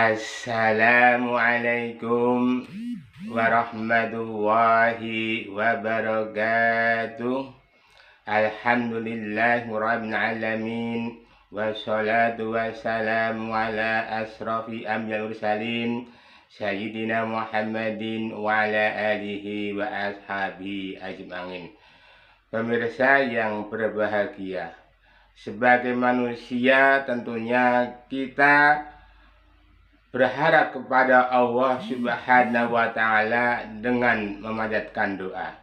Assalamualaikum warahmatullahi wabarakatuh. Alhamdulillahirabbil alamin. Wassalatu wassalamu ala asrafi anbiya'il mursalin Sayyidina Muhammadin wa ala alihi wa ashabihi ajma'in. Pemirsa yang berbahagia, sebagai manusia tentunya kita berharap kepada Allah Subhanahu wa Ta'ala dengan memanjatkan doa.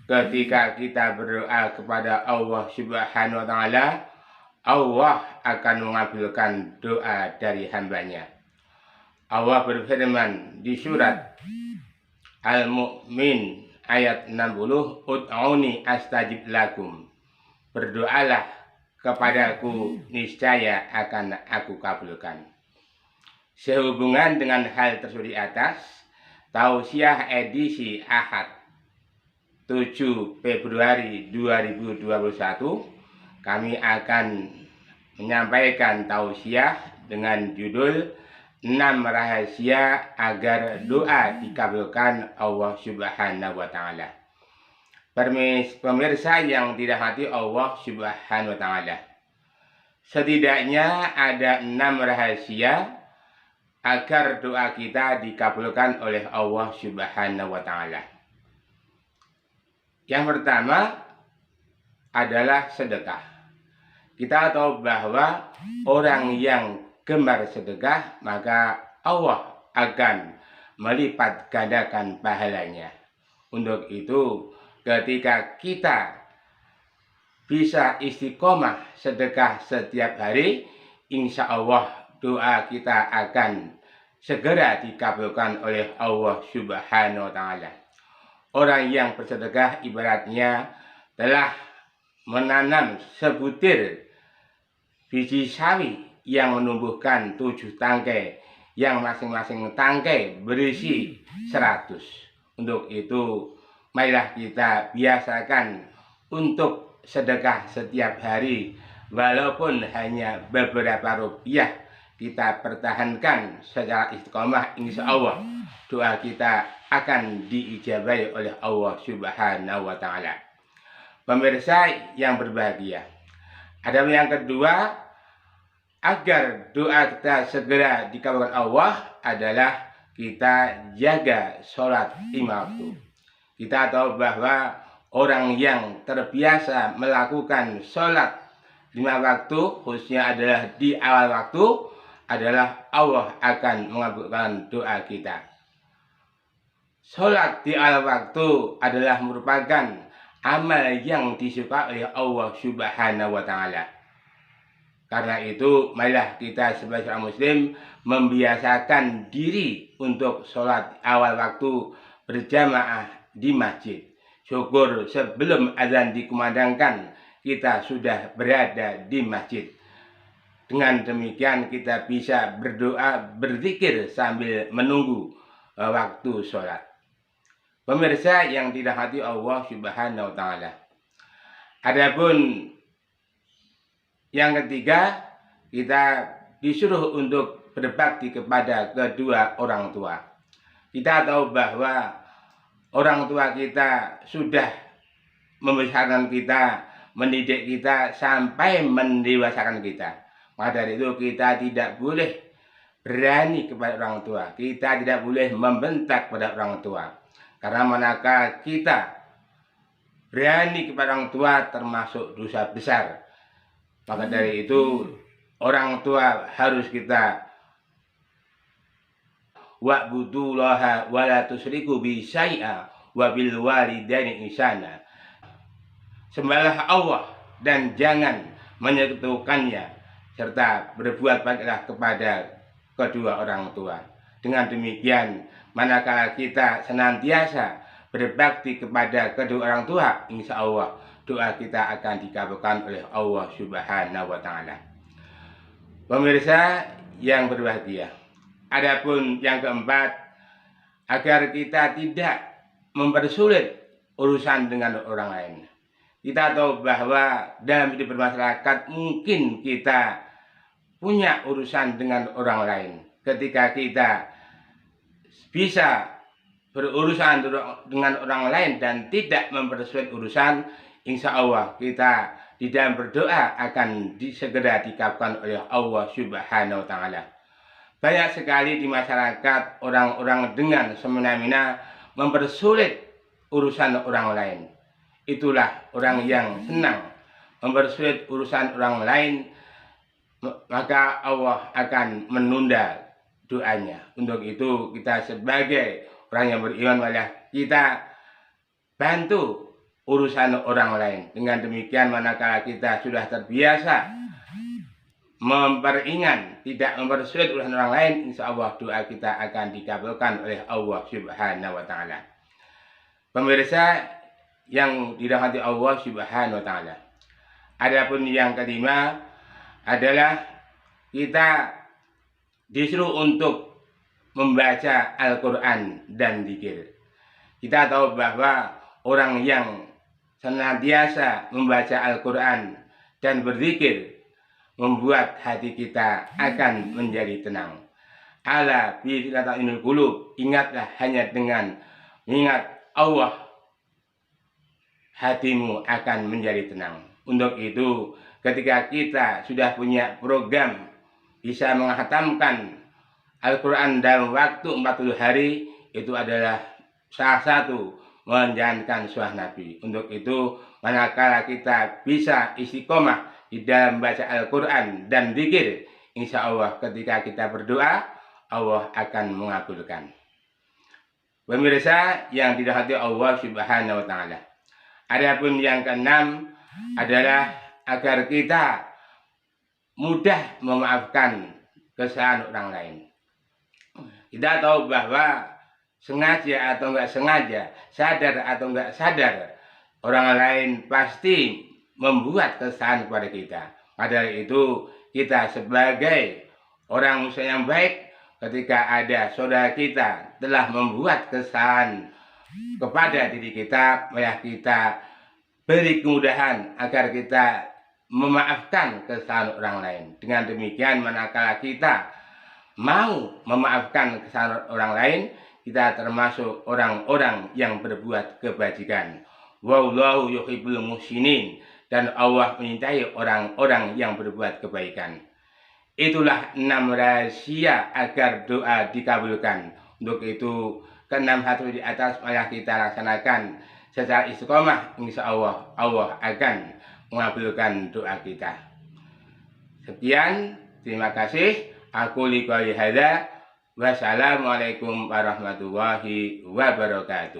Ketika kita berdoa kepada Allah Subhanahu wa Ta'ala, Allah akan mengabulkan doa dari hambanya. Allah berfirman di surat Al-Mu'min ayat 60, Ud'uni astajib lakum. Berdoalah kepadaku, niscaya akan aku kabulkan. Sehubungan dengan hal tersebut di atas, tausiah edisi Ahad 7 Februari 2021, kami akan menyampaikan tausiah dengan judul 6 rahasia agar doa dikabulkan Allah Subhanahu wa Ta'ala. Pemirsa yang dirahmati Allah Subhanahu wa Ta'ala, setidaknya ada 6 rahasia agar doa kita dikabulkan oleh Allah Subhanahu wa Ta'ala. Yang pertama adalah sedekah. Kita tahu bahwa orang yang gemar sedekah, maka Allah akan melipat gandakan pahalanya. Untuk itu, ketika kita bisa istiqomah sedekah setiap hari, insya Allah doa kita akan segera dikabulkan oleh Allah Subhanahu wa Ta'ala. Orang yang bersedekah ibaratnya telah menanam sebutir biji sawi yang menumbuhkan 7 tangkai, yang masing-masing tangkai berisi 100. Untuk itu, marilah kita biasakan untuk sedekah setiap hari, walaupun hanya beberapa rupiah. Kita pertahankan secara istiqomah, insya Allah doa kita akan diijabahi oleh Allah Subhanahu wa Ta'ala. Pemirsa yang berbahagia, ada yang kedua, agar doa kita segera dikabulkan Allah adalah kita jaga sholat 5 waktu. Kita tahu bahwa orang yang terbiasa melakukan sholat 5 waktu, khususnya adalah di awal waktu, adalah Allah akan mengabulkan doa kita. Sholat di awal waktu adalah merupakan amal yang disukai oleh Allah Subhanahu wa Ta'ala. Karena itu, marilah kita sebagai seorang muslim membiasakan diri untuk sholat awal waktu berjamaah di masjid. Syukur sebelum azan dikumandangkan kita sudah berada di masjid. Dengan demikian kita bisa berdoa, berzikir sambil menunggu waktu sholat. Pemirsa yang dirahmati Allah Subhanahu wa Ta'ala, adapun yang ketiga, kita disuruh untuk berbakti kepada kedua orang tua. Kita tahu bahwa orang tua kita sudah membesarkan kita, mendidik kita sampai mendewasakan kita. Maka dari itu kita tidak boleh berani kepada orang tua. Kita tidak boleh membentak pada orang tua. Karena manakala kita berani kepada orang tua termasuk dosa besar. Maka dari itu orang tua harus kita wa'budullaha wa la tusyriku bi syai'a wa bil walidaini ihsana. Sembahlah Allah dan jangan menyekutukannya, serta berbuat baiklah kepada kedua orang tua. Dengan demikian, manakala kita senantiasa berbakti kepada kedua orang tua, insya Allah doa kita akan dikabulkan oleh Allah Subhanahu wa Ta'ala. Pemirsa yang berbahagia, adapun yang keempat, agar kita tidak mempersulit urusan dengan orang lain. Kita tahu bahwa dalam hidup bermasyarakat mungkin kita punya urusan dengan orang lain. ketika kita bisa berurusan dengan orang lain dan tidak mempersulit urusan, insya Allah kita di dalam berdoa akan segera dikabulkan oleh Allah Subhanahu wa Ta'ala. Banyak sekali di masyarakat orang-orang dengan semena-mena mempersulit urusan orang lain. Itulah orang yang senang mempersulit urusan orang lain, maka Allah akan menunda doanya. Untuk itu kita sebagai orang yang beriman, malah kita bantu urusan orang lain. Dengan demikian manakala kita sudah terbiasa memperingan, tidak mempersulit urusan orang lain, insya Allah doa kita akan dikabulkan oleh Allah Subhanahu wa Ta'ala. Pemirsa yang dirahmati Allah Subhanahu wa Ta'ala, adapun yang kelima adalah kita disuruh untuk membaca Al-Quran dan zikir. Kita tahu bahwa orang yang senantiasa membaca Al-Quran dan berzikir membuat hati kita akan menjadi tenang. Ala bi zikril qulub, ingatlah hanya dengan mengingat Allah hatimu akan menjadi tenang. Untuk itu ketika kita sudah punya program bisa menghatamkan Al-Quran dalam waktu 40 hari, itu adalah salah satu menjalankan sunnah Nabi. Untuk itu manakala kita bisa istiqomah di dalam membaca Al-Quran dan zikir, insya Allah ketika kita berdoa Allah akan mengabulkan. Pemirsa yang dirahmati Allah Subhanahu wa Ta'ala, adapun yang keenam adalah agar kita mudah memaafkan kesalahan orang lain. Kita tahu bahwa sengaja atau enggak sengaja, sadar atau enggak sadar, orang lain pasti membuat kesalahan kepada kita. Padahal itu kita sebagai orang muslim yang baik, ketika ada saudara kita telah membuat kesalahan kepada diri kita, maka kita beri kemudahan agar kita memaafkan kesalahan orang lain. Dengan demikian manakala kita mau memaafkan kesalahan orang lain, kita termasuk orang-orang yang berbuat kebajikan. Wallahu yuhibbul muhsinin, dan Allah menyintai orang-orang yang berbuat kebaikan. Itulah 6 rahasia agar doa dikabulkan. Untuk itu ke-6 hal di atas malah kita laksanakan secara istiqomah, insya Allah Allah akan mengabulkan doa kita. Sekian, terima kasih. Aku liqauli hadza. Wassalamualaikum warahmatullahi wabarakatuh.